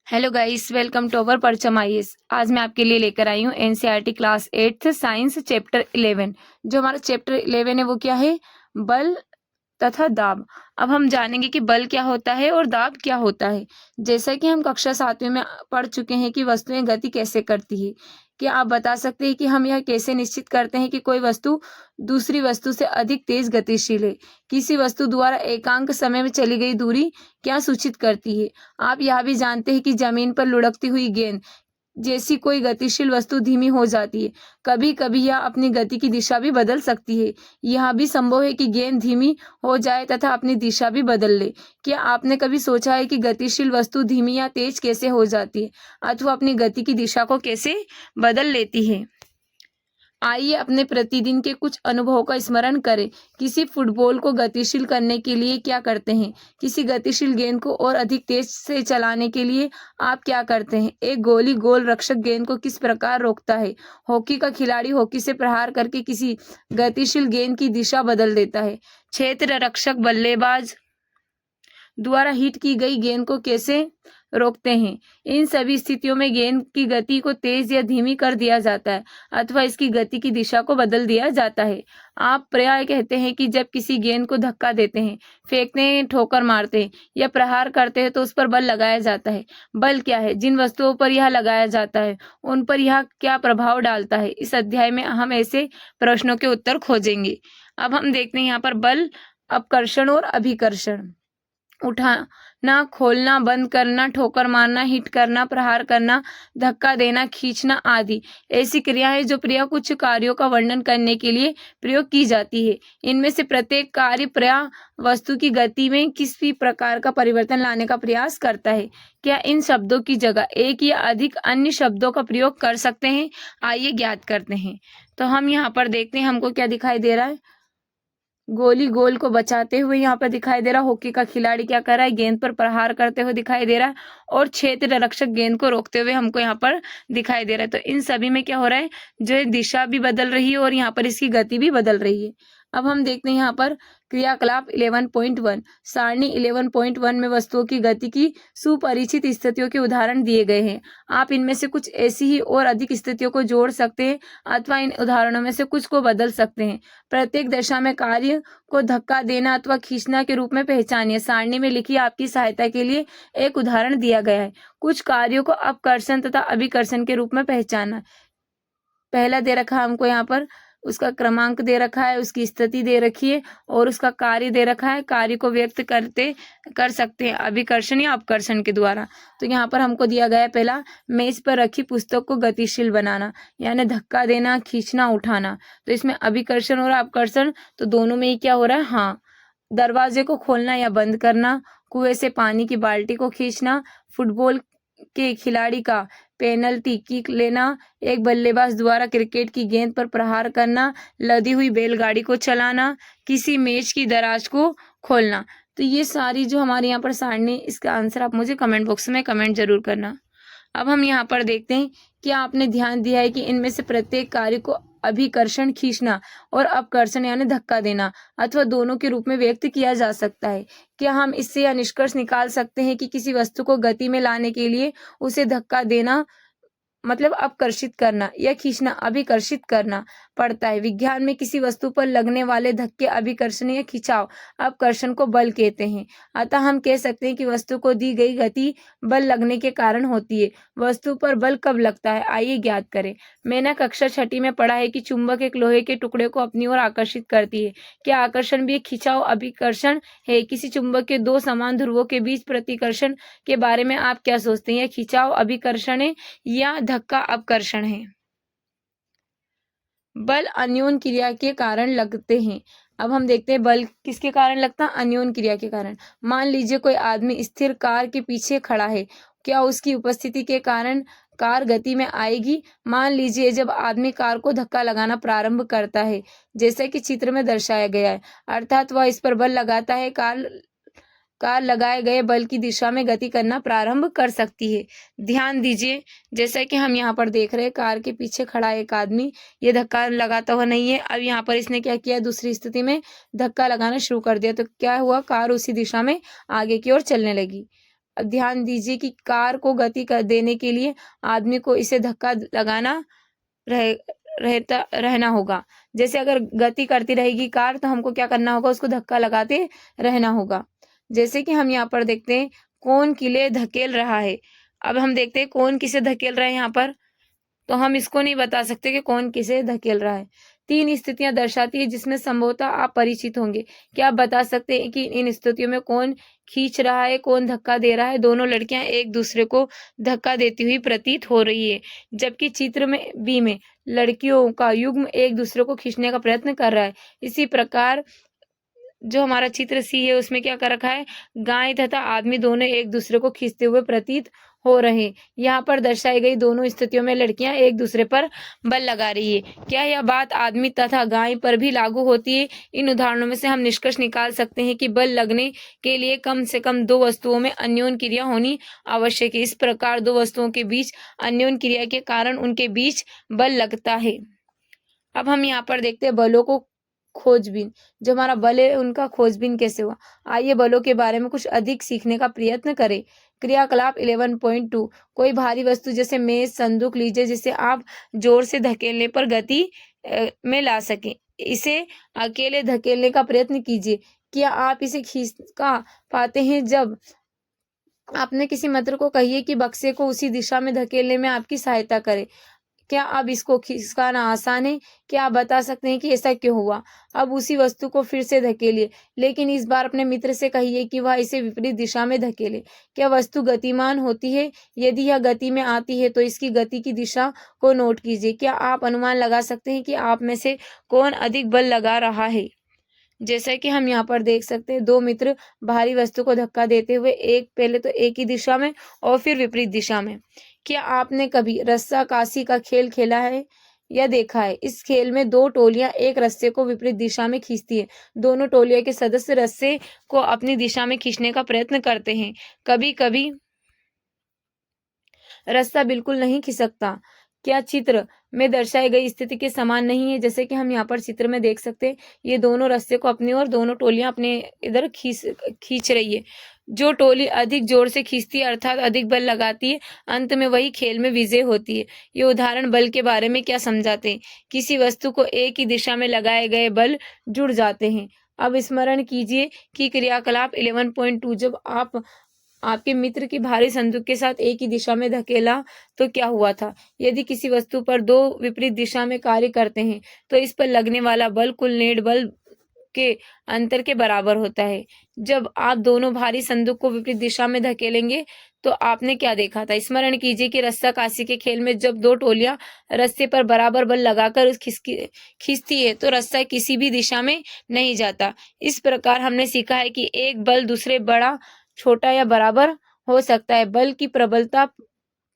Hello guys, welcome to our Parcham IAS. आज मैं आपके लिए लेकर आई हूँ NCERT class 8th science chapter 11। जो हमारा चैप्टर 11 है वो क्या है? बल तथा दाब। अब हम जानेंगे कि बल क्या होता है और दाब क्या होता है। जैसा कि हम कक्षा 7वीं में पढ़ चुके हैं कि वस्तुएं गति कैसे करती है। क्या आप बता सकते हैं कि हम यह कैसे निश्चित करते हैं कि कोई वस्तु दूसरी वस्तु से अधिक तेज गतिशील है? किसी वस्तु द्वारा एकांक समय में चली गई दूरी क्या सूचित करती है? आप यह भी जानते हैं कि जमीन पर लुढ़कती हुई गेंद जैसी कोई गतिशील वस्तु धीमी हो जाती है। कभी कभी यह अपनी गति की दिशा भी बदल सकती है। यह भी संभव है कि गेंद धीमी हो जाए तथा अपनी दिशा भी बदल ले। क्या आपने कभी सोचा है कि गतिशील वस्तु धीमी या तेज कैसे हो जाती है अथवा अपनी गति की दिशा को कैसे बदल लेती है? आइए अपने प्रतिदिन के कुछ अनुभवों का स्मरण करें। किसी फुटबॉल को गतिशील करने के लिए क्या करते हैं? किसी गतिशील गेंद को और अधिक तेज से चलाने के लिए आप क्या करते हैं? एक गोली गोल रक्षक गेंद को किस प्रकार रोकता है? हॉकी का खिलाड़ी हॉकी से प्रहार करके किसी गतिशील गेंद की दिशा बदल देता है। क्षेत्र रक्षक बल्लेबाज द्वारा हिट की गई गेंद को कैसे रोकते हैं? इन सभी स्थितियों में गेंद की गति को तेज या धीमी कर दिया जाता है अथवा इसकी गति की दिशा को बदल दिया जाता है। आप प्रायः कहते हैं कि जब किसी गेंद को धक्का देते हैं, फेंकते हैं, ठोकर मारते हैं या प्रहार करते हैं तो उस पर बल लगाया जाता है। बल क्या है? जिन वस्तुओं पर यह लगाया जाता है उन पर यह क्या प्रभाव डालता है? इस अध्याय में हम ऐसे प्रश्नों के उत्तर खोजेंगे। अब हम देखते हैं यहाँ पर बल, अपकर्षण और अभिकर्षण। उठाना, खोलना, बंद करना, ठोकर मारना, हिट करना, प्रहार करना, धक्का देना, खींचना आदि ऐसी क्रियाएं जो प्रायः कुछ कार्यों का वर्णन करने के लिए प्रयोग की जाती है। इनमें से प्रत्येक कार्य प्रायः वस्तु की गति में किसी प्रकार का परिवर्तन लाने का प्रयास करता है। क्या इन शब्दों की जगह एक या अधिक अन्य शब्दों का प्रयोग कर सकते हैं? आइए ज्ञात करते हैं। तो हम यहाँ पर देखते हैं हमको क्या दिखाई दे रहा है। गोली गोल को बचाते हुए यहाँ पर दिखाई दे रहा है। हॉकी का खिलाड़ी क्या कर रहा है? गेंद पर प्रहार करते हुए दिखाई दे रहा है। और क्षेत्र रक्षक गेंद को रोकते हुए हमको यहाँ पर दिखाई दे रहा है। तो इन सभी में क्या हो रहा है? जो दिशा भी बदल रही है और यहाँ पर इसकी गति भी बदल रही है। अब हम देखते हैं यहाँ पर क्रियाकलाप 11.1। सारणी 11.1 में वस्तुओं की गति की सुपरिचित स्थितियों के उदाहरण दिए गए हैं। आप इनमें से कुछ ऐसी ही और अधिक स्थितियों को जोड़ सकते हैं अथवा इन उदाहरणों में से कुछ को बदल सकते हैं। प्रत्येक दशा में कार्य को धक्का देना अथवा खींचना के रूप में पहचानिए। सारणी में लिखी आपकी सहायता के लिए एक उदाहरण दिया गया है। कुछ कार्यों को अपकर्षण तथा अभिकर्षण के रूप में पहचानना। पहला दे रखा है हमको यहाँ पर, उसका क्रमांक दे रखा है, उसकी स्थिति दे रखी है और उसका कार्य दे रखा है। कार्य को व्यक्त कर सकते हैं अभिकर्षण या अपकर्षण के द्वारा। तो यहाँ पर हमको दिया गया है पहला, मेज पर रखी पुस्तक को गतिशील बनाना, यानी धक्का देना, खींचना, उठाना। तो इसमें अभिकर्षण और अपकर्षण तो दोनों में ही क्या हो रहा है? हाँ। दरवाजे को खोलना या बंद करना, कुएं से पानी की बाल्टी को खींचना, फुटबॉल के खिलाड़ी का पेनल्टी किक लेना, एक बल्लेबाज द्वारा क्रिकेट की गेंद पर प्रहार करना, लदी हुई बैलगाड़ी को चलाना, किसी मेज की दराज को खोलना। तो ये सारी जो हमारे यहाँ पर सारणी, इसका आंसर आप मुझे कमेंट बॉक्स में कमेंट जरूर करना। अब हम यहाँ पर देखते हैं कि आपने ध्यान दिया है कि इनमें से प्रत्येक कार्य को अभिकर्षण खींचना और अपकर्षण यानी धक्का देना अथवा दोनों के रूप में व्यक्त किया जा सकता है। क्या हम इससे यह निष्कर्ष निकाल सकते हैं कि किसी वस्तु को गति में लाने के लिए उसे धक्का देना मतलब अपकर्षित करना या खींचना अभिकर्षित करना पड़ता है? विज्ञान में किसी वस्तु पर लगने वाले धक्के अभिकर्षण या खिंचाव अपकर्षण को बल कहते हैं। अतः हम कह सकते हैं कि वस्तु को दी गई गति बल लगने के कारण होती है। वस्तु पर बल कब लगता है? आइए ज्ञात करें। मैंने कक्षा 6वीं में पढ़ा है कि चुंबक एक लोहे के टुकड़े को अपनी ओर आकर्षित करती है। क्या आकर्षण भी एक खिंचाव अभिकर्षण है? किसी चुंबक के दो समान ध्रुवों के बीच प्रतिकर्षण के बारे में आप क्या सोचते हैं? यह खिंचाव अभिकर्षण है या धक्का अपकर्षण है? बल अन्योन क्रिया के कारण लगते हैं। अब हम देखते हैं बल किसके कारण लगता है? अन्योन क्रिया के कारण। मान लीजिए कोई आदमी स्थिर कार के पीछे खड़ा है, क्या उसकी उपस्थिति के कारण कार गति में आएगी? मान लीजिए जब आदमी कार को धक्का लगाना प्रारंभ करता है, जैसे कि चित्र में दर्शाया गया है, अर्थात वह इस पर बल लगाता है, कार लगाए गए बल की दिशा में गति करना प्रारंभ कर सकती है। ध्यान दीजिए, जैसा कि हम यहाँ पर देख रहे हैं, कार के पीछे खड़ा एक आदमी ये धक्का लगाता हुआ नहीं है। अब यहाँ पर इसने क्या किया? दूसरी स्थिति में धक्का लगाना शुरू कर दिया। तो क्या हुआ? कार उसी दिशा में आगे की ओर चलने लगी। अब ध्यान दीजिए कि कार को गति कर देने के लिए आदमी को इसे धक्का लगाना रहना होगा। जैसे अगर गति करती रहेगी कार तो हमको क्या करना होगा, उसको धक्का लगाते रहना होगा। जैसे कि हम यहाँ पर देखते हैं कौन किले धकेल रहा है। अब हम देखते हैं कौन किसे धकेल रहा है यहाँ पर, तो हम इसको नहीं बता सकते कि कौन किसे धकेल रहा है। 3 स्थितियां दर्शाती है जिसमें संभवतः आप परिचित होंगे। क्या आप बता सकते हैं कि इन स्थितियों में कौन खींच रहा है, कौन धक्का दे रहा है? दोनों लड़कियां एक दूसरे को धक्का देती हुई प्रतीत हो रही है, जबकि चित्र में बी में लड़कियों का युग्म एक दूसरे को खींचने का प्रयत्न कर रहा है। इसी प्रकार जो हमारा चित्र सी है उसमें क्या कर रखा है, गाय तथा आदमी दोनों एक दूसरे को खींचते हुए प्रतीत हो रहे हैं। यहाँ पर दर्शाई गई दोनों स्थितियों में लड़कियां एक दूसरे पर बल लगा रही है। क्या यह बात आदमी तथा गाय पर भी लागू होती है? इन उदाहरणों में से हम निष्कर्ष निकाल सकते हैं कि बल लगने के लिए कम से कम 2 वस्तुओं में अन्योन्य क्रिया होनी आवश्यक है। इस प्रकार 2 वस्तुओं के बीच अन्योन्य क्रिया के कारण उनके बीच बल लगता है। अब हम यहाँ पर देखते हैं बलों को खोजबीन। जो हमारा बल है उनका खोजबीन कैसे हुआ। आइए बलों के बारे में कुछ अधिक सीखने का प्रयत्न करें। क्रियाकलाप 11.2 कोई भारी वस्तु जैसे मेज संदूक लीजिए जिसे आप जोर से धकेलने पर गति में ला सकें। इसे अकेले धकेलने का प्रयत्न कीजिए। क्या आप इसे खींच पाते हैं? जब आपने किसी मित्र को कहिए कि बक्से को उसी दिशा में धकेलने में आपकी सहायता करे। क्या अब इसको खिसकाना आसान है? क्या आप बता सकते हैं कि ऐसा क्यों हुआ? अब उसी वस्तु को फिर से धकेलिए, लेकिन इस बार अपने मित्र से कहिए कि वह इसे विपरीत दिशा में धकेले। क्या वस्तु गतिमान होती है? यदि यह गति में आती है तो इसकी गति की दिशा को नोट कीजिए। क्या आप अनुमान लगा सकते हैं कि आप में से कौन अधिक बल लगा रहा है? जैसा कि हम यहाँ पर देख सकते हैं 2 मित्र भारी वस्तु को धक्का देते हुए पहले तो एक ही दिशा में और फिर विपरीत दिशा में। क्या आपने कभी रस्साकशी का खेल खेला है या देखा है? इस खेल में 2 टोलियां एक रस्से को विपरीत दिशा में खींचती है। दोनों टोलियों के सदस्य रस्से को अपनी दिशा में खींचने का प्रयत्न करते हैं। कभी कभी रस्सा बिल्कुल नहीं खिसकता। क्या चित्र में दर्शाई गई स्थिति के समान नहीं है? जैसे कि हम यहाँ पर चित्र में देख सकते हैं ये दोनों रस्से को अपनी ओर, दोनों टोलियां अपने इधर खींच रही है। जो टोली अधिक जोर से खींचती है अर्थात अधिक बल लगाती है, अंत में वही खेल में विजय होती है। ये उदाहरण बल के बारे में क्या समझाते हैं? किसी वस्तु को एक ही दिशा में लगाए गए बल जुड़ जाते हैं। अब स्मरण कीजिए कि क्रियाकलाप 11.2 जब आपके मित्र की भारी संदूक के साथ एक ही दिशा में धकेला तो क्या हुआ था। यदि किसी वस्तु पर 2 विपरीत दिशा में कार्य करते हैं तो इस पर लगने वाला बल कुल नेट बल के अंतर के बराबर होता है। जब आप दोनों भारी संदूक को विपरीत दिशा में धकेलेंगे तो आपने क्या देखा था? स्मरण कीजिए कि रस्साकशी के खेल में जब 2 टोलियां रस्से पर बराबर बल लगाकर खींचती है तो रस्सा किसी भी दिशा में नहीं जाता। इस प्रकार हमने सीखा है कि एक बल दूसरे बड़ा, छोटा या बराबर हो सकता है। बल की प्रबलता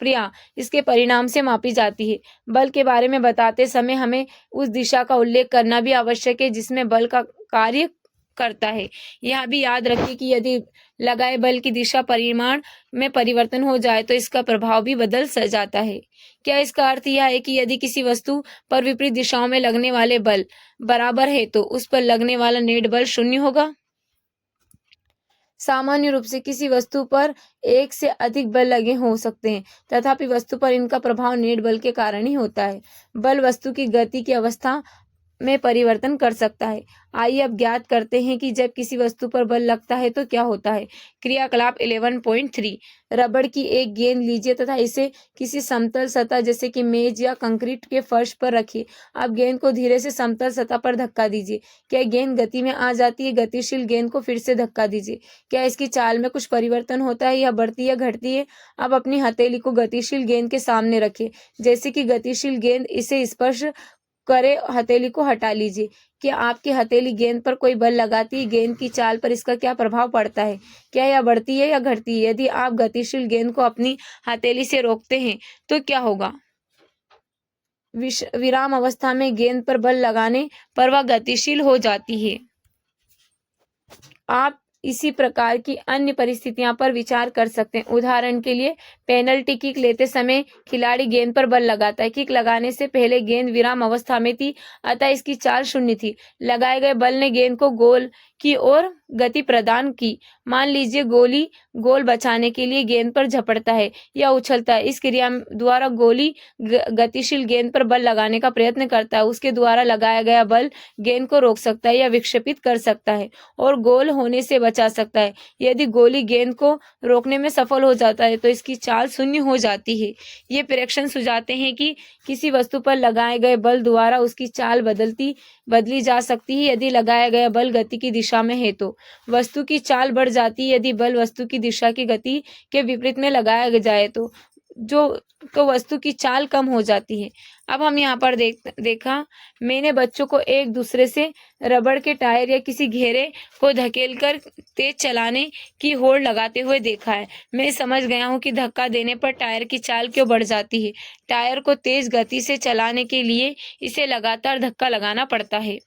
क्रिया इसके परिणाम से मापी जाती है। बल के बारे में बताते समय हमें उस दिशा का उल्लेख करना भी आवश्यक है जिसमें बल का कार्य करता है। यह भी याद रखिए कि यदि लगाए बल की दिशा परिमाण में परिवर्तन हो जाए तो इसका प्रभाव भी बदल जाता है। क्या इसका अर्थ यह है कि यदि किसी वस्तु पर विपरीत दिशाओं में लगने वाले बल बराबर है तो उस पर लगने वाला नेट बल 0 होगा? सामान्य रूप से किसी वस्तु पर एक से अधिक बल लगे हो सकते हैं, तथापि वस्तु पर इनका प्रभाव नेट बल के कारण ही होता है। बल वस्तु की गति की अवस्था में परिवर्तन कर सकता है। आइए अब ज्ञात करते हैं कि जब किसी वस्तु पर बल लगता है तो क्या होता है। क्रियाकलाप 11.3 रबड़ की एक गेंद लीजिए तथा इसे किसी समतल सतह जैसे कि मेज या कंक्रीट के फर्श पर रखिए। अब गेंद को धीरे से समतल सतह पर धक्का दीजिए। क्या गेंद गति में आ जाती है? गतिशील गेंद को फिर से धक्का दीजिए। क्या इसकी चाल में कुछ परिवर्तन होता है या बढ़ती या घटती है? अब अपनी हथेली को गतिशील गेंद के सामने रखिए। जैसे कि गतिशील गेंद इसे स्पर्श करे हथेली को हटा लीजिए। क्या आपकी हथेली गेंद पर कोई बल लगाती है? गेंद की चाल पर इसका क्या प्रभाव पड़ता है? क्या यह बढ़ती है या घटती है? यदि आप गतिशील गेंद को अपनी हथेली से रोकते हैं तो क्या होगा? विराम अवस्था में गेंद पर बल लगाने पर वह गतिशील हो जाती है। आप इसी प्रकार की अन्य परिस्थितियां पर विचार कर सकते हैं। उदाहरण के लिए पेनल्टी किक लेते समय खिलाड़ी गेंद पर बल लगाता है। किक लगाने से पहले गेंद विराम अवस्था में थी, अतः इसकी चाल शून्य थी। लगाए गए बल ने गेंद को गोल की ओर गति प्रदान की। मान लीजिए गोली गोल बचाने के लिए गेंद पर झपटता है या उछलता है। इस क्रिया द्वारा गोली गतिशील गेंद पर बल लगाने का प्रयत्न करता है। उसके द्वारा लगाया गया बल गेंद को रोक सकता है या विक्षेपित कर सकता है और गोल होने से बचा सकता है। यदि गोली गेंद को रोकने में सफल हो जाता है तो इसकी चाल शून्य हो जाती है। ये प्रेक्षण सुझाते हैं कि किसी वस्तु पर लगाए गए बल द्वारा उसकी चाल बदली जा सकती है। यदि लगाया गया बल गति की दिशा में है तो वस्तु की चाल बढ़ जाती है। यदि बल वस्तु की दिशा की गति के विपरीत में लगाया जाए तो वस्तु की चाल कम हो जाती है। अब हम यहाँ पर देखा मैंने बच्चों को एक दूसरे से रबड़ के टायर या किसी घेरे को धकेलकर तेज चलाने की होड़ लगाते हुए देखा है। मैं समझ गया हूँ कि धक्का देने पर टायर की चाल क्यों बढ़ जाती है। टायर को तेज गति से चलाने के लिए इसे लगातार धक्का लगाना पड़ता है।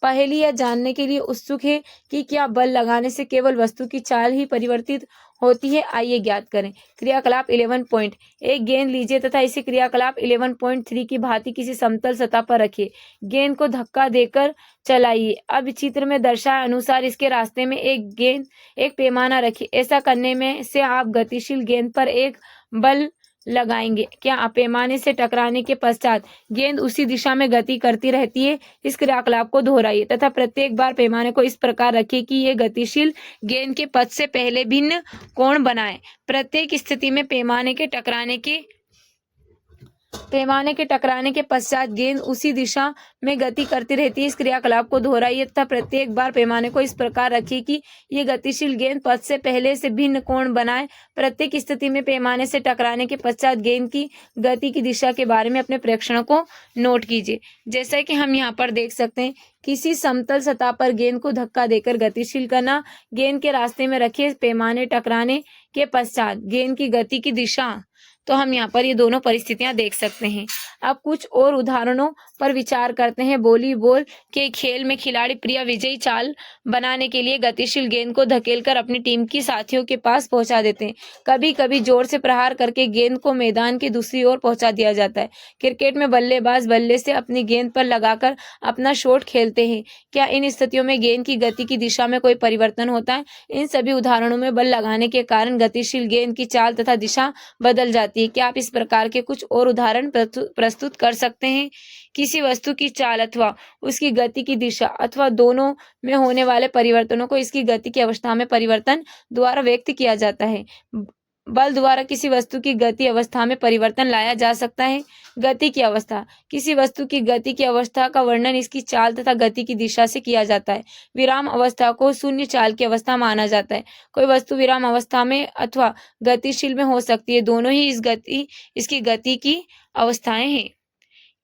पहेली यह जानने के लिए उत्सुक है कि क्या बल लगाने से केवल वस्तु की चाल ही परिवर्तित होती है। आइए ज्ञात करें। क्रियाकलाप 11 पॉइंट। एक गेंद लीजिए तथा इसे क्रियाकलाप 11.3 की भांति किसी समतल सतह पर रखिए। गेंद को धक्का देकर चलाइए। अब चित्र में दर्शाए अनुसार इसके रास्ते में एक पैमाना रखिए। ऐसा करने में से आप गतिशील गेंद पर एक बल लगाएंगे। क्या पैमाने से टकराने के पश्चात गेंद उसी दिशा में गति करती रहती है। इस क्रियाकलाप को दोहराइए तथा प्रत्येक बार पैमाने को इस प्रकार रखिए कि यह गतिशील गेंद के पथ से पहले भिन्न कोण बनाए। प्रत्येक स्थिति में पैमाने के टकराने के पश्चात गेंद उसी दिशा में गति करती रहती है। इस क्रियाकलाप को दोहराइए तथा प्रत्येक बार पैमाने को इस प्रकार रखिए कि यह गतिशील गेंद पथ से पहले से भिन्न कोण बनाए। प्रत्येक स्थिति में पैमाने से टकराने के पश्चात गेंद की गति की दिशा के बारे में अपने प्रेक्षणों को नोट कीजिए। जैसा कि हम यहाँ पर देख सकते हैं, किसी समतल सतह पर गेंद को धक्का देकर गतिशील करना। गेंद के रास्ते में रखे पैमाने टकराने के पश्चात गेंद की गति की दिशा। तो हम यहाँ पर ये दोनों परिस्थितियां देख सकते हैं। अब कुछ और उदाहरणों पर विचार करते हैं। वॉलीबॉल के खेल में खिलाड़ी प्रिय विजयी चाल बनाने के लिए गतिशील गेंद को धकेलकर अपनी टीम की साथियों के पास पहुंचा देते हैं। कभी कभी जोर से प्रहार करके गेंद को मैदान की दूसरी ओर पहुंचा दिया जाता है। क्रिकेट में बल्लेबाज बल्ले से अपनी गेंद पर लगाकर अपना शॉट खेलते हैं। क्या इन स्थितियों में गेंद की गति की दिशा में कोई परिवर्तन होता है। इन सभी उदाहरणों में बल लगाने के कारण गतिशील गेंद की चाल तथा दिशा बदल जाती है। क्या आप इस प्रकार के कुछ और उदाहरण प्रस्तुत कर सकते हैं। किसी वस्तु की चाल अथवा उसकी गति की दिशा अथवा दोनों में होने वाले परिवर्तनों को इसकी गति की अवस्था में परिवर्तन द्वारा व्यक्त किया जाता है। बल द्वारा किसी वस्तु की गति अवस्था में परिवर्तन लाया जा सकता है। गति की अवस्था। किसी वस्तु की गति की अवस्था का वर्णन इसकी चाल तथा गति की दिशा से किया जाता है। विराम अवस्था को शून्य चाल की अवस्था माना जाता है। कोई वस्तु विराम अवस्था में अथवा गतिशील में हो सकती है। दोनों ही इसकी गति की अवस्थाएं हैं।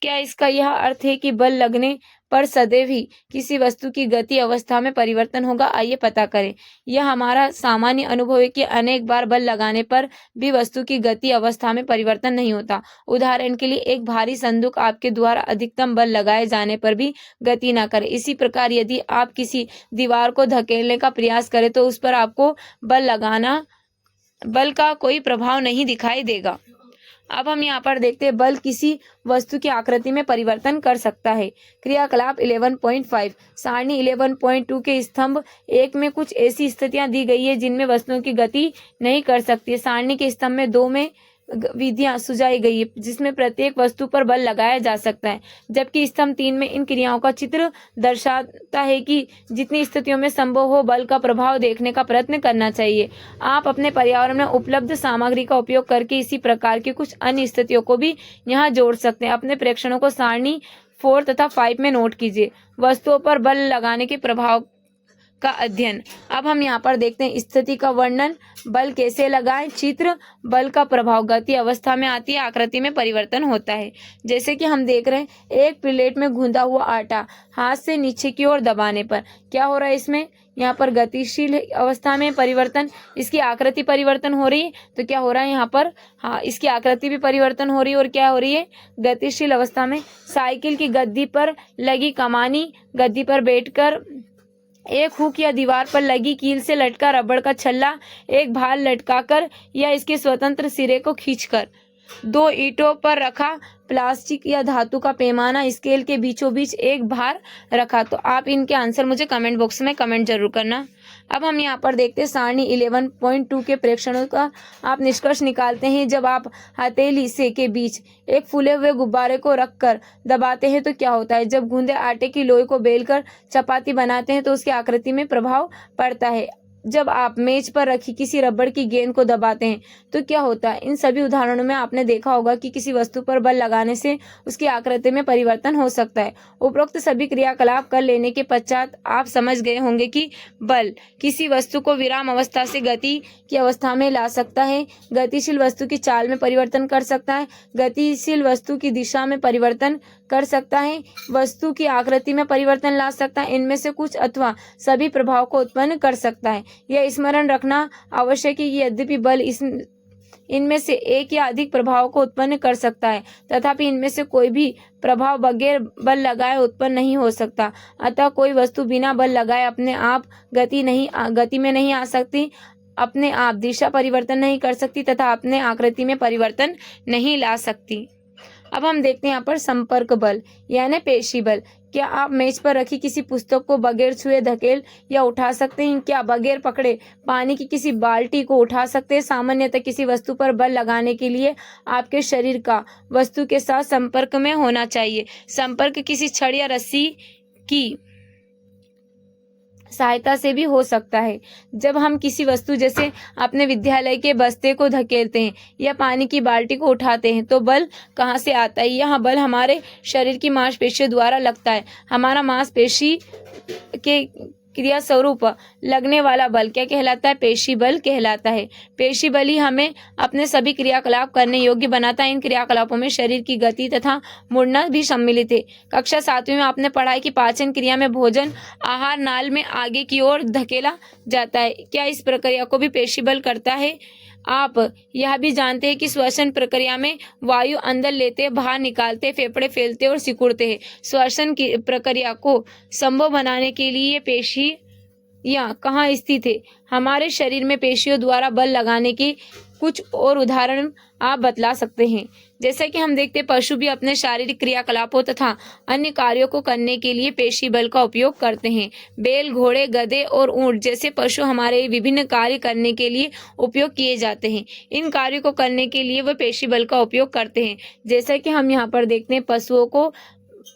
क्या इसका यह अर्थ है कि बल लगने पर सदैव ही किसी वस्तु की गति अवस्था में परिवर्तन होगा। आइए पता करें। यह हमारा सामान्य अनुभव है कि अनेक बार बल लगाने पर भी वस्तु की गति अवस्था में परिवर्तन नहीं होता। उदाहरण के लिए एक भारी संदूक आपके द्वारा अधिकतम बल लगाए जाने पर भी गति न करे। इसी प्रकार यदि आप किसी दीवार को धकेलने का प्रयास करें तो उस पर आपको बल का कोई प्रभाव नहीं दिखाई देगा। अब हम यहाँ पर देखते हैं बल किसी वस्तु की आकृति में परिवर्तन कर सकता है। क्रियाकलाप 11.5। सारणी 11.2 के स्तंभ 1 में कुछ ऐसी स्थितियां दी गई है जिनमें वस्तुओं की गति नहीं कर सकती। सारणी के स्तंभ में 2 में विधियां सुझाई गई है जिसमें प्रत्येक वस्तु पर बल लगाया जा सकता है, जबकि स्तंभ 3 में इन क्रियाओं का चित्र दर्शाता है कि जितनी स्थितियों में संभव हो बल का प्रभाव देखने का प्रयत्न करना चाहिए। आप अपने पर्यावरण में उपलब्ध सामग्री का उपयोग करके इसी प्रकार की कुछ अन्य स्थितियों को भी यहाँ जोड़ सकते हैं। अपने प्रेक्षणों को सारणी 4 तथा 5 में नोट कीजिए। वस्तुओं पर बल लगाने के प्रभाव का अध्ययन। अब हम यहाँ पर देखते हैं स्थिति का वर्णन। बल कैसे लगाएं। चित्र। बल का प्रभाव गति अवस्था में आती है, आकृति में परिवर्तन होता है। जैसे कि हम देख रहे हैं एक प्लेट में गूंदा हुआ आटा हाथ से नीचे की ओर दबाने पर क्या हो रहा है। इसमें यहाँ पर गतिशील अवस्था में परिवर्तन, इसकी आकृति परिवर्तन हो रही है। तो क्या हो रहा है यहाँ पर, हाँ, इसकी आकृति भी परिवर्तन हो रही है और क्या हो रही है, गतिशील अवस्था में। साइकिल की गद्दी पर लगी कमानी, गद्दी पर बैठकर एक हुक या दीवार पर लगी कील से लटका रबड़ का छल्ला एक भार लटकाकर या इसके स्वतंत्र सिरे को खींचकर। दो ईंटों पर रखा प्लास्टिक या धातु का पैमाना स्केल के बीचों बीच एक भार रखा। तो आप इनके आंसर मुझे कमेंट बॉक्स में कमेंट जरूर करना। अब हम यहाँ पर देखते हैं सारणी 11.2 के प्रेक्षणों का आप निष्कर्ष निकालते हैं। जब आप हथेली से के बीच एक फूले हुए गुब्बारे को रखकर दबाते हैं तो क्या होता है? जब गूंदे आटे की लोई को बेलकर चपाती बनाते हैं तो उसकी आकृति में प्रभाव पड़ता है। जब आप मेज पर रखी किसी रबड़ की गेंद को दबाते हैं तो क्या होता है? इन सभी उदाहरणों में आपने देखा होगा कि किसी वस्तु पर बल लगाने से उसकी आकृति में परिवर्तन हो सकता है। उपरोक्त सभी क्रियाकलाप कर लेने के पश्चात आप समझ गए होंगे कि बल किसी वस्तु को विराम अवस्था से गति की अवस्था में ला सकता है, गतिशील वस्तु की चाल में परिवर्तन कर सकता है, गतिशील वस्तु की दिशा में परिवर्तन कर सकता है, वस्तु की आकृति में परिवर्तन ला सकता है, इनमें से कुछ अथवा सभी प्रभाव को उत्पन्न कर सकता है। यह स्मरण रखना आवश्यक है कि यद्यपि बल इनमें से एक या अधिक प्रभाव को उत्पन्न कर सकता है, तथापि इनमें से कोई भी प्रभाव बगैर बल लगाए उत्पन्न नहीं हो सकता। अतः कोई वस्तु बिना बल लगाए अपने आप गति में नहीं आ सकती, अपने आप दिशा परिवर्तन नहीं कर सकती तथा अपने आकृति में परिवर्तन नहीं ला सकती। अब हम देखते हैं यहाँ पर संपर्क बल यानी पेशी बल। क्या आप मेज पर रखी किसी पुस्तक को बगैर छुए धकेल या उठा सकते हैं? क्या बगैर पकड़े पानी की किसी बाल्टी को उठा सकते हैं? सामान्यतः किसी वस्तु पर बल लगाने के लिए आपके शरीर का वस्तु के साथ संपर्क में होना चाहिए। संपर्क किसी छड़ या रस्सी की सहायता से भी हो सकता है। जब हम किसी वस्तु जैसे अपने विद्यालय के बस्ते को धकेलते हैं या पानी की बाल्टी को उठाते हैं तो बल कहाँ से आता है? यह बल हमारे शरीर की मांसपेशियों द्वारा लगता है। हमारा मांसपेशी के क्रिया स्वरूप लगने वाला बल क्या कहलाता है? पेशी बल कहलाता है। पेशी बल ही हमें अपने सभी क्रियाकलाप करने योग्य बनाता है। इन क्रियाकलापों में शरीर की गति तथा मुड़ना भी सम्मिलित है। कक्षा 7वीं में आपने पढ़ा है कि पाचन क्रिया में भोजन आहार नाल में आगे की ओर धकेला जाता है। क्या इस प्रक्रिया को भी पेशी बल करता है? आप यह भी जानते हैं कि श्वसन प्रक्रिया में वायु अंदर लेते, बाहर निकालते, फेफड़े फैलते और सिकुड़ते हैं। श्वसन की प्रक्रिया को संभव बनाने के लिए ये पेशियां कहाँ स्थित है? हमारे शरीर में पेशियों द्वारा बल लगाने के कुछ और उदाहरण आप बतला सकते हैं। जैसा कि हम देखते हैं पशु भी अपने शारीरिक क्रियाकलापों तथा अन्य कार्यों को करने के लिए पेशी बल का उपयोग करते हैं। बैल, घोड़े, गधे और ऊंट जैसे पशु हमारे विभिन्न कार्य करने के लिए उपयोग किए जाते हैं। इन कार्यों को करने के लिए वे पेशी बल का उपयोग करते हैं। जैसा कि हम यहाँ पर देखते हैं पशुओं को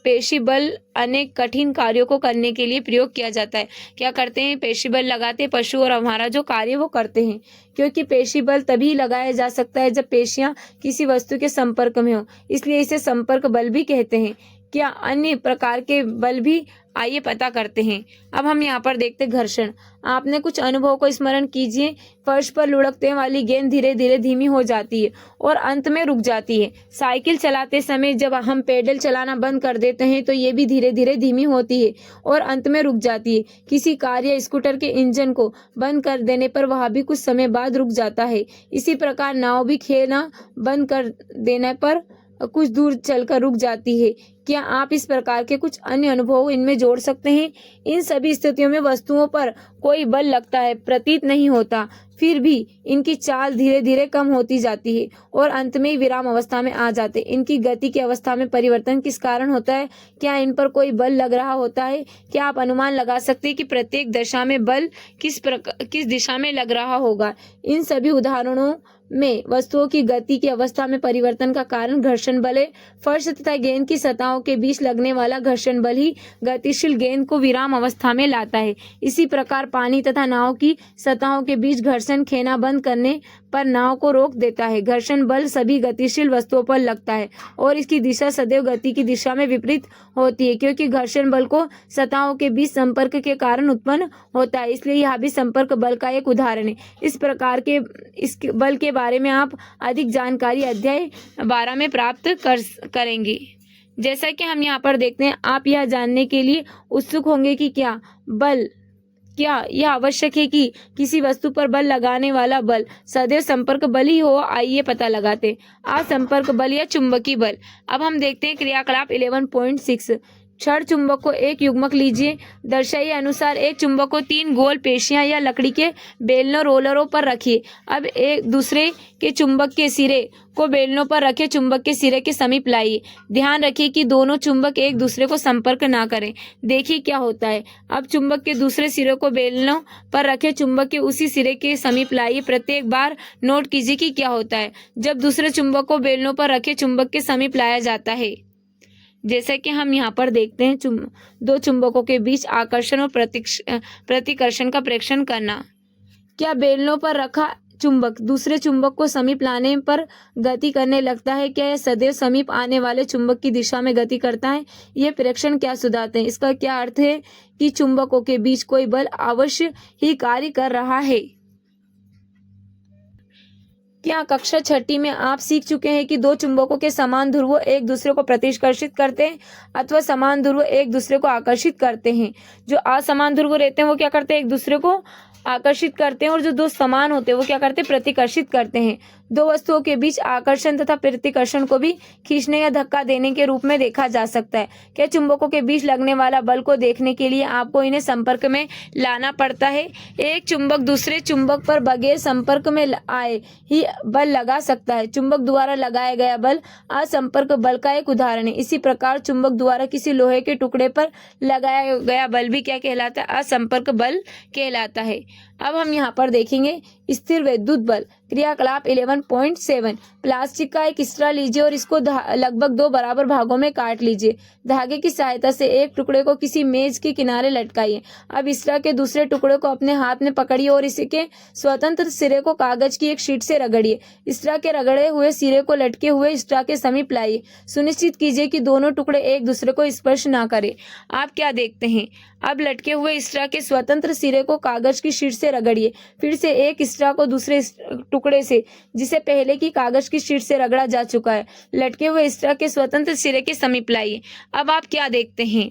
पेशी बल अनेक कठिन कार्यों को करने के लिए प्रयोग किया जाता है। क्या करते हैं? पेशी बल लगाते हैं पशु और हमारा जो कार्य वो करते हैं। क्योंकि पेशी बल तभी लगाया जा सकता है जब पेशियां किसी वस्तु के संपर्क में हो, इसलिए इसे संपर्क बल भी कहते हैं। क्या अन्य प्रकार के बल भी? आइए पता करते हैं। अब हम यहाँ पर देखते हैं घर्षण। आपने कुछ अनुभव को स्मरण कीजिए। फर्श पर लुढ़कते वाली गेंद धीरे धीरे धीमी हो जाती है और अंत में रुक जाती है। साइकिल चलाते समय जब हम पेडल चलाना बंद कर देते हैं तो ये भी धीरे धीरे धीमी होती है और अंत में रुक जाती है। किसी कार या स्कूटर के इंजन को बंद कर देने पर वह भी कुछ समय बाद रुक जाता है। इसी प्रकार नाव भी खेलना बंद कर देने पर कुछ दूर चलकर रुक जाती है। क्या आप इस प्रकार के कुछ अन्य अनुभव इनमें जोड़ सकते हैं? इन सभी स्थितियों में वस्तुओं पर कोई बल लगता है प्रतीत नहीं होता, फिर भी इनकी चाल धीरे धीरे कम होती जाती है और अंत में विराम अवस्था में आ जाते हैं। इनकी गति की अवस्था में परिवर्तन किस कारण होता है? क्या इन पर कोई बल लग रहा होता है? क्या आप अनुमान लगा सकते हैं कि प्रत्येक दशा में बल किस दिशा में लग रहा होगा? इन सभी उदाहरणों में वस्तुओं की गति की अवस्था में परिवर्तन का कारण घर्षण बल है। फर्श तथा गेंद की सतहों के बीच लगने वाला घर्षण बल ही गतिशील गेंद को विराम अवस्था में लाता है। इसी प्रकार पानी तथा नाव की सतहों के बीच घर्षण खेना बंद करने पर नाव को रोक देता है। घर्षण बल सभी गतिशील वस्तुओं पर लगता है और इसकी दिशा सदैव गति की दिशा में विपरीत होती है, क्योंकि घर्षण बल को सतहों के बीच संपर्क के कारण उत्पन्न होता है। इसलिए यह भी संपर्क बल का एक उदाहरण है। इस प्रकार के इस बल के बारे में आप अधिक जानकारी अध्याय 12 में प्राप्त करेंगे। जैसा कि हम यहाँ पर देखते हैं, आप यह जानने के लिए उत्सुक होंगे कि क्या यह आवश्यक है कि किसी वस्तु पर बल लगाने वाला बल सदैव संपर्क बल ही हो? आइए पता लगाते हैं। असंपर्क बल या चुंबकीय बल। अब हम देखते हैं क्रियाकलाप 11.6 क्षण चुंबक को एक युग्मक लीजिए। दर्शाइए अनुसार एक चुंबक को 3 गोल पेशियां या लकड़ी के बेलनों रोलरों पर रखिए। अब एक दूसरे के चुंबक के सिरे को बेलनों पर रखे चुंबक के सिरे के समीप लाइए। ध्यान रखिए कि दोनों चुंबक एक दूसरे को संपर्क ना करें। देखिए क्या होता है। अब चुंबक के दूसरे सिरे को बेलनों पर रखे चुंबक के उसी सिरे के समीप लाइए। प्रत्येक बार नोट कीजिए कि क्या होता है जब दूसरे चुंबक को बेलनों पर रखे चुंबक के समीप लाया जाता है। जैसा कि हम यहाँ पर देखते हैं, दो चुंबकों के बीच आकर्षण और प्रतिकर्षण का प्रेक्षण करना। क्या बेलनों पर रखा चुंबक दूसरे चुंबक को समीप लाने पर गति करने लगता है? क्या यह सदैव समीप आने वाले चुंबक की दिशा में गति करता है? ये प्रेक्षण क्या सुझाते हैं? इसका क्या अर्थ है कि चुंबकों के बीच कोई बल अवश्य ही कार्य कर रहा है। क्या कक्षा 6ठी में आप सीख चुके हैं कि दो चुंबकों के समान ध्रुव एक दूसरे को प्रतिकर्षित करते हैं अथवा समान ध्रुव एक दूसरे को आकर्षित करते हैं। जो असमान ध्रुव रहते हैं वो क्या करते हैं? एक दूसरे को आकर्षित करते हैं, और जो दो समान होते हैं वो क्या करते हैं? प्रतिकर्षित करते हैं। दो वस्तुओं के बीच आकर्षण तथा प्रतिकर्षण को भी खींचने या धक्का देने के रूप में देखा जा सकता है। क्या चुंबकों के बीच लगने वाला बल को देखने के लिए आपको इन्हें संपर्क में लाना पड़ता है? एक चुंबक दूसरे चुंबक पर बगैर संपर्क में आए ही बल लगा सकता है। चुंबक द्वारा लगाया गया बल असंपर्क बल का एक उदाहरण है। इसी प्रकार चुंबक द्वारा किसी लोहे के टुकड़े पर लगाया गया बल भी क्या कहलाता है? असंपर्क बल कहलाता है। अब हम यहाँ पर देखेंगे स्थिर विद्युत बल क्रियाकलाप 11.7। प्लास्टिक का एक स्ट्रा लीजिए और इसको लगभग 2 बराबर भागों में काट लीजिए। धागे की सहायता से एक टुकड़े को किसी मेज के किनारे लटकाइए। अब स्ट्रा के दूसरे टुकड़े को अपने हाथ में पकड़िए और इसके स्वतंत्र सिरे को कागज की एक शीट से रगड़िए। स्ट्रा के रगड़े हुए सिरे को लटके हुए स्ट्रा के समीप लाइए। सुनिश्चित कीजिए कि दोनों टुकड़े एक दूसरे को स्पर्श ना करें। आप क्या देखते हैं? अब लटके हुए स्ट्रा के स्वतंत्र सिरे को कागज की शीट से रगड़िए। फिर से एक स्ट्रा को दूसरे टुकड़े से, जिसे पहले की कागज की शीट से रगड़ा जा चुका है, लटके हुए स्ट्रा के स्वतंत्र सिरे के समीप लाइए। अब आप क्या देखते हैं?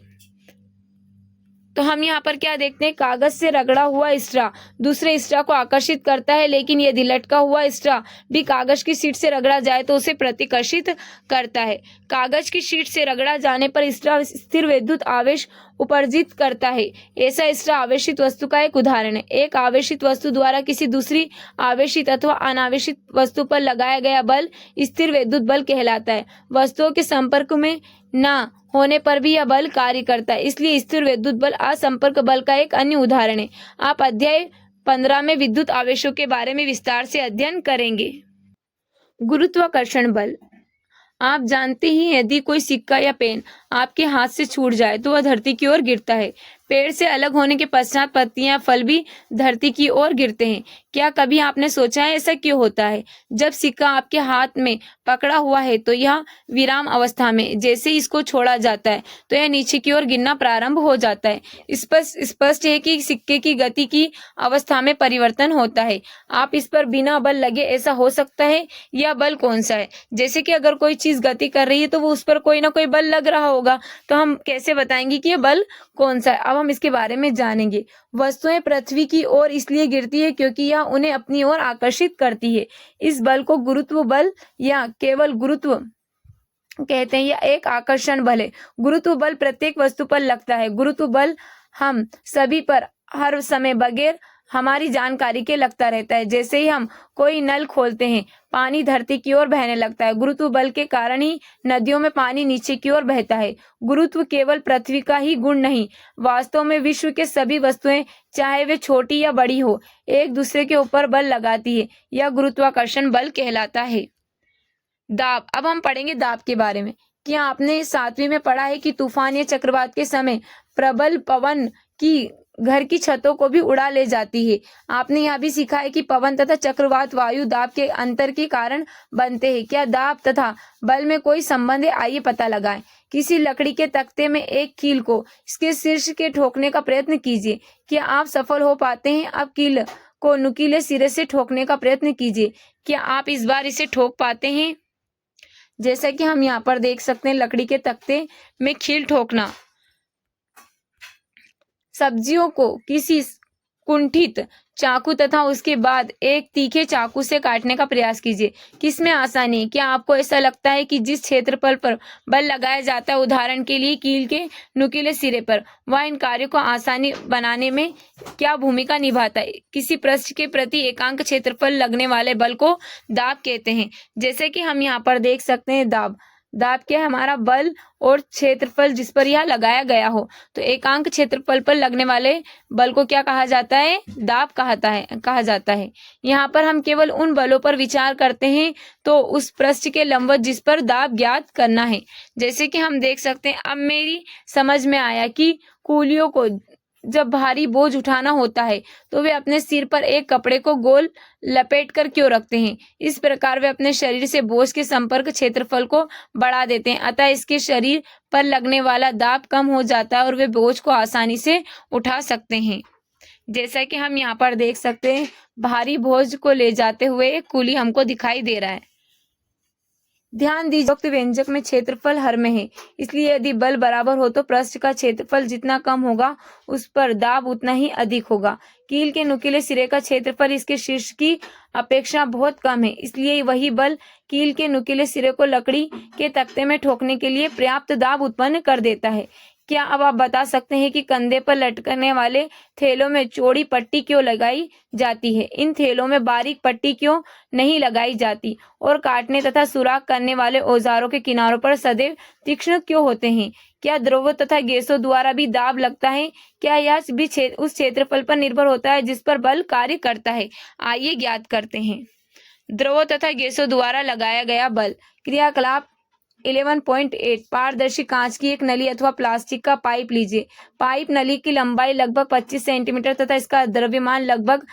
तो हम यहाँ पर क्या देखते हैं? कागज से रगड़ा हुआ स्ट्रा दूसरे स्ट्रा को आकर्षित करता है, लेकिन यदि लटका हुआ स्ट्रा भी कागज की शीट से रगड़ा जाए तो उसे प्रतिकर्षित करता है। कागज की शीट से रगड़ा जाने पर स्ट्रा स्थिर विद्युत आवेश उपर्जित करता है। ऐसा स्ट्रा आवेशित वस्तु का एक उदाहरण है। एक आवेशित वस्तु द्वारा किसी दूसरी आवेशित अथवा अनावेशित वस्तु पर लगाया गया बल स्थिर विद्युत बल कहलाता है। वस्तुओं के संपर्क में न होने पर भी यह बल कार्य करता है, इसलिए स्थिर विद्युत बल असंपर्क बल का एक अन्य उदाहरण है। आप अध्याय 15 में विद्युत आवेशों के बारे में विस्तार से अध्ययन करेंगे। गुरुत्वाकर्षण बल। आप जानते ही यदि कोई सिक्का या पेन आपके हाथ से छूट जाए तो वह धरती की ओर गिरता है। पेड़ से अलग होने के पश्चात पत्तियां फल भी धरती की ओर गिरते हैं। क्या कभी आपने सोचा है ऐसा क्यों होता है? जब सिक्का आपके हाथ में पकड़ा हुआ है तो यह विराम अवस्था में, जैसे इसको छोड़ा जाता है तो यह नीचे की ओर गिरना प्रारंभ हो जाता है। स्पष्ट है कि सिक्के की गति की अवस्था में परिवर्तन होता है। आप इस पर बिना बल लगे ऐसा हो सकता है। यह बल कौन सा है? जैसे कि अगर कोई चीज गति कर रही है तो वो उस पर कोई ना कोई बल लग रहा होगा, तो हम कैसे बताएंगे कि यह बल कौन सा है? अब हम इसके बारे में जानेंगे। वस्तुएं पृथ्वी की ओर इसलिए गिरती है क्योंकि यह उन्हें अपनी ओर आकर्षित करती है। इस बल को गुरुत्व बल या केवल गुरुत्व कहते हैं। यह एक आकर्षण बल है। गुरुत्व बल प्रत्येक वस्तु पर लगता है। गुरुत्व बल हम सभी पर हर समय बगैर हमारी जानकारी के लगता रहता है। जैसे ही हम कोई नल खोलते हैं पानी धरती की ओर बहने लगता है। गुरुत्व बल के कारण ही नदियों में पानी नीचे की ओर बहता है। गुरुत्व केवल पृथ्वी का ही गुण नहीं, वास्तव में विश्व के सभी वस्तुएं, चाहे वे छोटी या बड़ी हो, एक दूसरे के ऊपर बल लगाती है। यह गुरुत्वाकर्षण बल कहलाता है। दाब। अब हम पढ़ेंगे दाब के बारे में। क्या आपने 7वीं में पढ़ा है कि तूफान या चक्रवात के समय प्रबल पवन की घर की छतों को भी उड़ा ले जाती है। आपने यह भी सीखा है कि पवन तथा चक्रवात वायु दाब के अंतर के कारण बनते हैं। क्या दाब तथा बल में कोई संबंध है? आइए पता लगाएं। किसी लकड़ी के तख्ते में एक कील को इसके शीर्ष के ठोकने का प्रयत्न कीजिए। क्या आप सफल हो पाते हैं? अब कील को नुकीले सिरे से ठोकने का प्रयत्न कीजिए। क्या आप इस बार इसे ठोक पाते हैं? जैसा कि हम यहाँ पर देख सकते हैं, लकड़ी के तख्ते में कील ठोकना। सब्जियों को किसी कुंठित चाकू तथा उसके बाद एक तीखे चाकू से काटने का प्रयास कीजिए। किसमें आसानी? क्या आपको ऐसा लगता है कि जिस क्षेत्रफल पर बल लगाया जाता है, उदाहरण के लिए कील के नुकीले सिरे पर, वह इन कार्यों को आसानी बनाने में क्या भूमिका निभाता है? किसी पृष्ठ के प्रति एकांक क्षेत्रफल लगने वाले बल को दाब कहते हैं। जैसे कि हम यहाँ पर देख सकते हैं, दाब क्या है? हमारा बल और क्षेत्रफल जिस पर यह लगाया गया हो। तो एकांक क्षेत्रफल पर लगने वाले बल को क्या कहा जाता है? दाब कहा जाता है। यहाँ पर हम केवल उन बलों पर विचार करते हैं तो उस पृष्ठ के लंबवत जिस पर दाब ज्ञात करना है। जैसे कि हम देख सकते हैं, अब मेरी समझ में आया कि कूलियों को जब भारी बोझ उठाना होता है तो वे अपने सिर पर एक कपड़े को गोल लपेट कर क्यों रखते हैं? इस प्रकार वे अपने शरीर से बोझ के संपर्क क्षेत्रफल को बढ़ा देते हैं, अतः इसके शरीर पर लगने वाला दाब कम हो जाता है और वे बोझ को आसानी से उठा सकते हैं। जैसा कि हम यहाँ पर देख सकते हैं, भारी बोझ को ले जाते हुए एक कूली हमको दिखाई दे रहा है। ध्यान दीजिए, उक्त व्यंजक में क्षेत्रफल हर में है, इसलिए यदि बल बराबर हो तो पृष्ठ का क्षेत्रफल जितना कम होगा उस पर दाब उतना ही अधिक होगा। कील के नुकीले सिरे का क्षेत्रफल इसके शीर्ष की अपेक्षा बहुत कम है, इसलिए वही बल कील के नुकीले सिरे को लकड़ी के तख्ते में ठोकने के लिए पर्याप्त दाब उत्पन्न कर देता है। क्या अब आप बता सकते हैं कि कंधे पर लटकने वाले थैलों में चौड़ी पट्टी क्यों लगाई जाती है? इन थैलों में बारीक पट्टी क्यों नहीं लगाई जाती? और काटने तथा सुराख करने वाले औजारों के किनारों पर सदैव तीक्ष्ण क्यों होते हैं? क्या द्रव्यों तथा गैसों द्वारा भी दाब लगता है? क्या यह भी उस क्षेत्रफल पर निर्भर होता है जिस पर बल कार्य करता है? आइए ज्ञात करते हैं। द्रव्यों तथा गैसों द्वारा लगाया गया बल। क्रियाकलाप 11.8 पारदर्शी कांच की एक नली अथवा प्लास्टिक का पाइप लीजिए। पाइप नली की लंबाई लगभग 25 सेंटीमीटर तथा इसका द्रव्यमान लगभग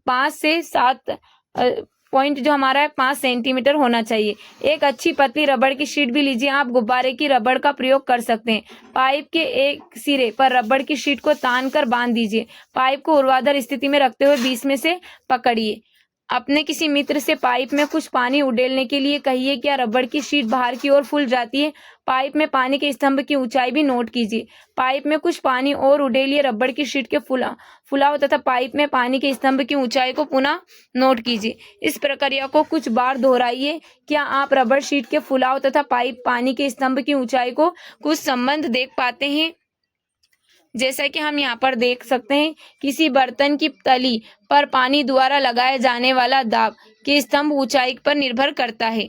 5 से 7 पॉइंट जो हमारा है 5 सेंटीमीटर होना चाहिए। एक अच्छी पतली रबड़ की शीट भी लीजिए। आप गुब्बारे की रबड़ का प्रयोग कर सकते हैं। पाइप के एक सिरे पर रबड़ की शीट को तान कर बांध दीजिए। पाइप को ऊर्ध्वाधर स्थिति में रखते हुए बीच में से पकड़िए। अपने किसी मित्र से पाइप में कुछ पानी उड़ेलने के लिए कहिए। क्या रबड़ की शीट बाहर की ओर फूल जाती है? पाइप में पानी के स्तंभ की ऊंचाई भी नोट कीजिए। पाइप में कुछ पानी और उड़ेलिए। रबड़ की शीट के फुलाव तथा पाइप में पानी के स्तंभ की ऊंचाई को पुनः नोट कीजिए। इस प्रक्रिया को कुछ बार दोहराइए। क्या आप रबड़ शीट के फुलाव तथा पाइप पानी के स्तंभ की ऊंचाई को कुछ संबंध देख पाते हैं? जैसा कि हम यहाँ पर देख सकते हैं, किसी बर्तन की तली पर पानी द्वारा लगाए जाने वाला दाब के स्तंभ ऊंचाई पर निर्भर करता है।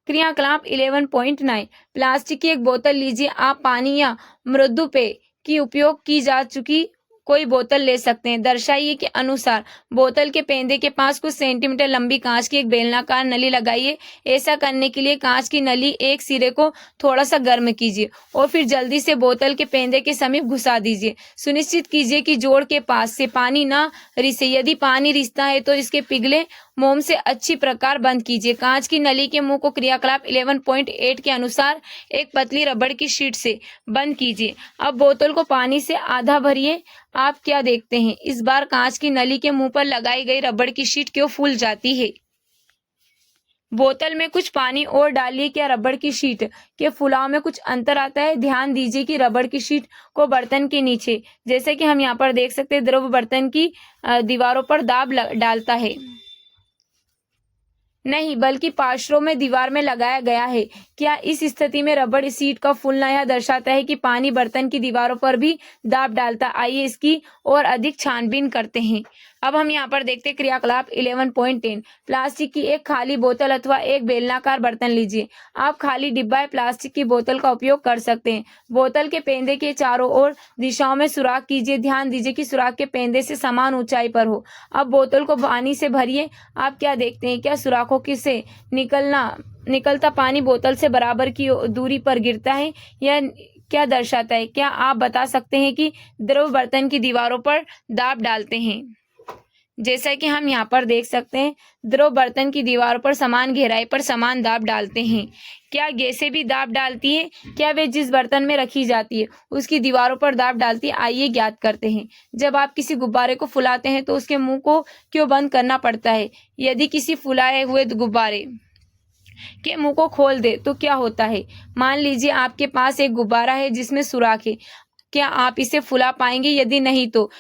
क्रियाकलाप 11.9 प्लास्टिक की एक बोतल लीजिए। आप पानी या मृदु पेय की उपयोग की जा चुकी कोई बोतल ले सकते हैं। दर्शाइए के अनुसार बोतल के पेंदे के पास कुछ सेंटीमीटर लंबी कांच की एक बेलनाकार नली लगाइए। ऐसा करने के लिए कांच की नली एक सिरे को थोड़ा सा गर्म कीजिए और फिर जल्दी से बोतल के पेंदे के समीप घुसा दीजिए। सुनिश्चित कीजिए कि जोड़ के पास से पानी न रिसे। यदि पानी रिसता है तो इसके पिघले मोम से अच्छी प्रकार बंद कीजिए। कांच की नली के मुंह को क्रियाकलाप 11.8 के अनुसार एक पतली रबड़ की शीट से बंद कीजिए। अब बोतल को पानी से आधा भरिए। आप क्या देखते हैं? इस बार कांच की नली के मुंह पर लगाई गई रबड़ की शीट क्यों फूल जाती है? बोतल में कुछ पानी और डालिए। क्या रबड़ की शीट के फुलाव में कुछ अंतर आता है? ध्यान दीजिए कि रबड़ की शीट को बर्तन के नीचे, जैसे कि हम यहाँ पर देख सकते हैं, द्रव बर्तन की दीवारों पर दाब डालता है, नहीं बल्कि पार्श्वों में दीवार में लगाया गया है। क्या इस स्थिति में रबड़ शीट का फूलना यह दर्शाता है कि पानी बर्तन की दीवारों पर भी दाब डालता? आइए इसकी और अधिक छानबीन करते हैं। अब हम यहाँ पर देखते हैं क्रियाकलाप 11.10 प्लास्टिक की एक खाली बोतल अथवा एक बेलनाकार बर्तन लीजिए। आप खाली डिब्बा या प्लास्टिक की बोतल का उपयोग कर सकते हैं। बोतल के पेंदे के चारों ओर दिशाओं में सुराख कीजिए। ध्यान दीजिए कि सुराख के पेंदे से समान ऊंचाई पर हो। अब बोतल को पानी से भरिए। आप क्या देखते हैं? क्या सुराखों से निकलता पानी बोतल से बराबर की दूरी पर गिरता है? यह क्या दर्शाता है? क्या आप बता सकते हैं कि द्रव बर्तन की दीवारों पर दाब डालते हैं? जैसा कि हम यहाँ पर देख सकते हैं, द्रव बर्तन की दीवारों पर समान गहराई पर समान दाब डालते हैं। क्या गैसें भी दाब डालती है? क्या वे जिस बर्तन में रखी जाती है उसकी दीवारों पर दाब डालती है? आइए ज्ञात करते हैं। जब आप किसी गुब्बारे को फुलाते हैं तो उसके मुंह को क्यों बंद करना पड़ता है? यदि किसी फुलाए हुए गुब्बारे के मुंह को खोल दे तो क्या होता है? मान लीजिए आपके पास एक गुब्बारा है जिसमें सुराख है। क्या आप इसे फुला पाएंगे? यदि नहीं तो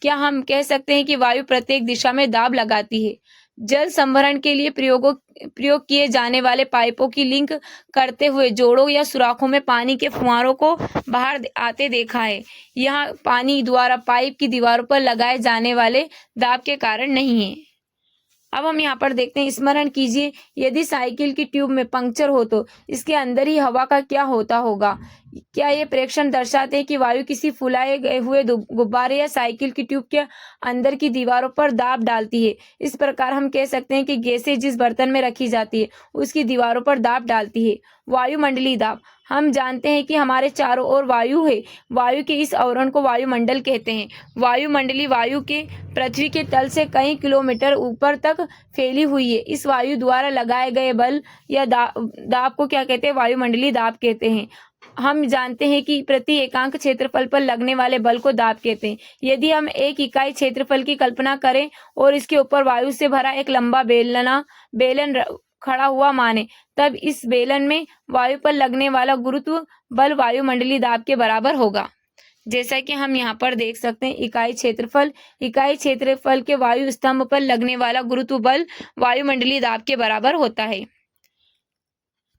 क्या हम कह सकते हैं कि वायु प्रत्येक दिशा में दाब लगाती है? जल संभरण के लिए प्रयोग किए जाने वाले पाइपों की लिंक करते हुए जोड़ों या सुराखों में पानी के फुहारों को बाहर आते देखा है। यह पानी द्वारा पाइप की दीवारों पर लगाए जाने वाले दाब के कारण नहीं है। अब हम यहाँ पर देखते हैं, स्मरण कीजिए, यदि साइकिल की ट्यूब में पंक्चर हो तो इसके अंदर ही हवा का क्या होता होगा? क्या ये प्रेक्षण दर्शाते हैं कि वायु किसी फुलाए गए हुए गुब्बारे या साइकिल की ट्यूब के अंदर की दीवारों पर दाब डालती है? इस प्रकार हम कह सकते हैं कि गैसें जिस बर्तन में रखी जाती है उसकी दीवारों पर दाब डालती है। वायुमंडलीय दाब, हम जानते हैं कि हमारे चारों ओर वायु है। वायु के इस आवरण को वायुमंडल कहते हैं। वायुमंडलीय वायु के पृथ्वी के तल से कई किलोमीटर ऊपर तक फैली हुई है। इस वायु द्वारा लगाए गए बल या दाब को क्या कहते हैं? वायुमंडलीय दाब कहते हैं। हम जानते हैं कि प्रति एकांक क्षेत्रफल पर लगने वाले बल को दाब कहते हैं। यदि हम एक इकाई क्षेत्रफल की कल्पना करें और इसके ऊपर वायु से भरा एक लंबा बेलन खड़ा हुआ माने, तब इस बेलन में वायु पर लगने वाला गुरुत्व बल वायुमंडलीय दाब के बराबर होगा। जैसा कि हम यहाँ पर देख सकते हैं, इकाई क्षेत्रफल के वायु स्तंभ पर लगने वाला गुरुत्व बल वायुमंडलीय दाब के बराबर होता है।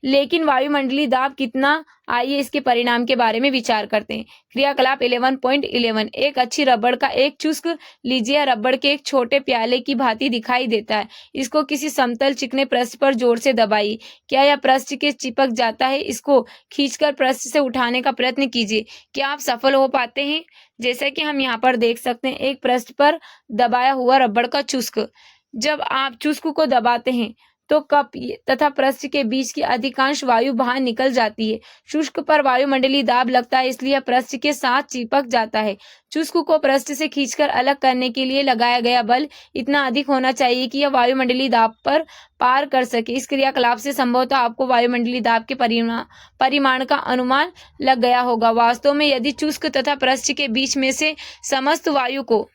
लेकिन वायुमंडलीय दाब कितना, आइए इसके परिणाम के बारे में विचार करते हैं। क्रियाकलाप 11.11, एक अच्छी रबड़ का एक चुस्क लीजिए। रबड़ के एक छोटे प्याले की भांति दिखाई देता है। इसको किसी समतल चिकने पृष्ठ पर जोर से दबाइए। क्या यह पृष्ठ के चिपक जाता है? इसको खींचकर पृष्ठ से उठाने का प्रयत्न कीजिए। क्या आप सफल हो पाते हैं? जैसा कि हम यहाँ पर देख सकते हैं, एक पृष्ठ पर दबाया हुआ रबड़ का चुस्क। जब आप चुस्क को दबाते हैं तो कप तथा पृष्ठ के बीच की अधिकांश वायु बाहर निकल जाती है। शुष्क पर वायुमंडलीय दाब लगता है, इसलिए पृष्ठ के साथ चिपक जाता है। चुस्क को पृष्ठ से खींचकर अलग करने के लिए लगाया गया बल इतना अधिक होना चाहिए कि यह वायुमंडलीय दाब पर पार कर सके। इस क्रियाकलाप से संभवतः आपको वायुमंडलीय दाब के परिमाण का अनुमान लग गया होगा। वास्तव में यदि चुस्क तथा पृष्ठ के बीच में से समस्त वायु को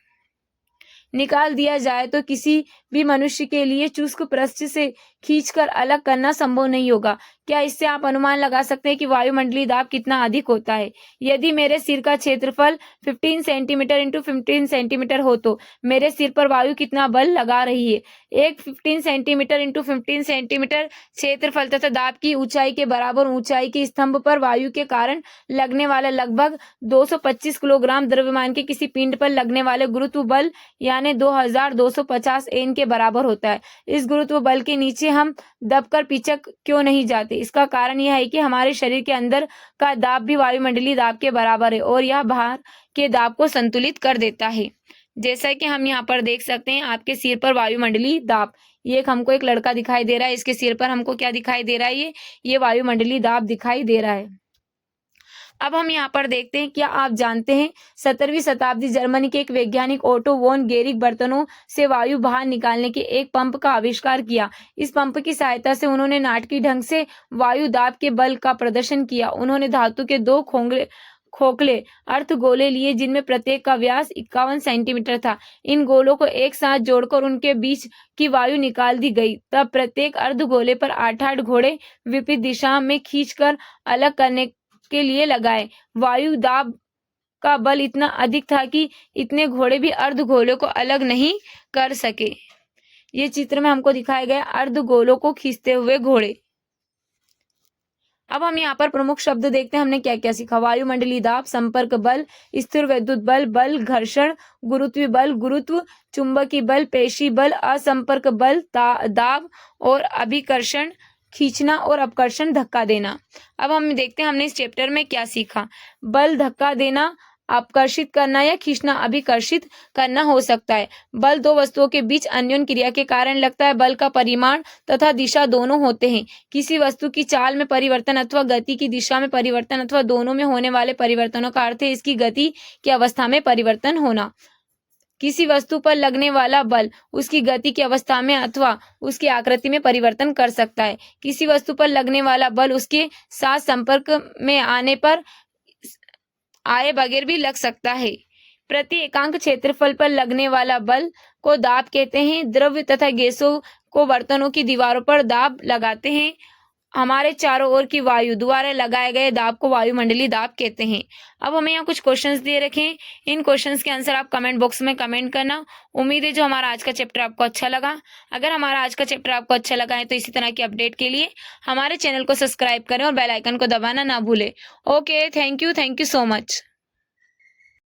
निकाल दिया जाए तो किसी भी मनुष्य के लिए चुस्क पृष्ठ से खींचकर अलग करना संभव नहीं होगा। क्या इससे आप अनुमान लगा सकते हैं कि वायुमंडलीय दाब कितना अधिक होता है? यदि मेरे सिर का क्षेत्रफल 15 सेंटीमीटर इंटू 15 सेंटीमीटर हो तो मेरे सिर पर वायु कितना बल लगा रही है? एक 15 सेंटीमीटर इंटू 15 सेंटीमीटर क्षेत्रफल तथा दाब की ऊंचाई के बराबर ऊंचाई के स्तंभ पर वायु के कारण लगने वाला लगभग 225 किलोग्राम द्रव्यमान के किसी पिंड पर लगने वाले गुरुत्व बल यानी 2250 N के बराबर होता है। इस गुरुत्व बल के नीचे हम दबकर पिचक क्यों नहीं जाते? इसका कारण यह है कि हमारे शरीर के अंदर का दाब भी वायुमंडलीय दाब के बराबर है और यह बाहर के दाब को संतुलित कर देता है। जैसा कि हम यहाँ पर देख सकते हैं, आपके सिर पर वायुमंडलीय दाब, ये हमको एक लड़का दिखाई दे रहा है, इसके सिर पर हमको क्या दिखाई दे रहा है? ये वायुमंडलीय दाब दिखाई दे रहा है। अब हम यहाँ पर देखते हैं, क्या आप जानते हैं 17वीं शताब्दी जर्मनी के एक वैज्ञानिक ओटो वॉन गेरिक बर्तनों से वायु बाहर निकालने के एक पंप का आविष्कार किया। इस पंप की सहायता से उन्होंने नाटकीय ढंग से वायु दाब के बल का प्रदर्शन किया। उन्होंने धातु के 2 खोखले अर्धगोले लिए जिनमें प्रत्येक का व्यास 51 सेंटीमीटर था। इन गोलों को एक साथ जोड़कर उनके बीच की वायु निकाल दी गई। तब प्रत्येक अर्धगोले पर 8-8 घोड़े विपरीत दिशा में खींचकर अलग करने के लिए लगाए। वायु दाब का बल इतना अधिक था कि इतने घोड़े भी अर्धगोलों को अलग नहीं कर सके। ये चित्र में हमको दिखाया गया अर्धगोलों को खींचते हुए घोड़े। अब हम यहाँ पर प्रमुख शब्द देखते हैं, हमने क्या क्या सीखा। वायुमंडलीय दाब, संपर्क बल, स्थिर वैद्युत बल, बल घर्षण, गुरुत्वीय बल, गुरुत्व, चुंबकीय बल, पेशी बल, असंपर्क बल, दाब और अभिकर्षण, खींचना और अपकर्षण, धक्का देना। अब हम देखते हैं हमने इस चैप्टर में क्या सीखा। बल धक्का देना, अपकर्षित करना या खींचना अभिकर्षित करना हो सकता है। बल 2 वस्तुओं के बीच अन्योन्य क्रिया के कारण लगता है। बल का परिमाण तथा दिशा दोनों होते हैं। किसी वस्तु की चाल में परिवर्तन अथवा गति की दिशा में परिवर्तन अथवा दोनों में होने वाले परिवर्तनों का अर्थ है इसकी गति की अवस्था में परिवर्तन होना। किसी वस्तु पर लगने वाला बल उसकी गति की अवस्था में अथवा उसकी आकृति में परिवर्तन कर सकता है। किसी वस्तु पर लगने वाला बल उसके साथ संपर्क में आए बगैर भी लग सकता है। प्रति एकांक क्षेत्रफल पर लगने वाला बल को दाब कहते हैं। द्रव्य तथा गैसों को बर्तनों की दीवारों पर दाब लगाते हैं हमारे चारों ओर की वायु द्वारा लगाए गए दाब को वायुमंडलीय दाब कहते हैं। अब हमें यहाँ कुछ क्वेश्चंस दिए रखे हैं, इन क्वेश्चंस के आंसर आप कमेंट बॉक्स में कमेंट करना। उम्मीद है जो हमारा आज का चैप्टर आपको अच्छा लगा। अगर हमारा आज का चैप्टर आपको अच्छा लगा है तो इसी तरह की अपडेट के लिए हमारे चैनल को सब्सक्राइब करें और बेल आइकन को दबाना ना भूलें। Okay, thank you so much.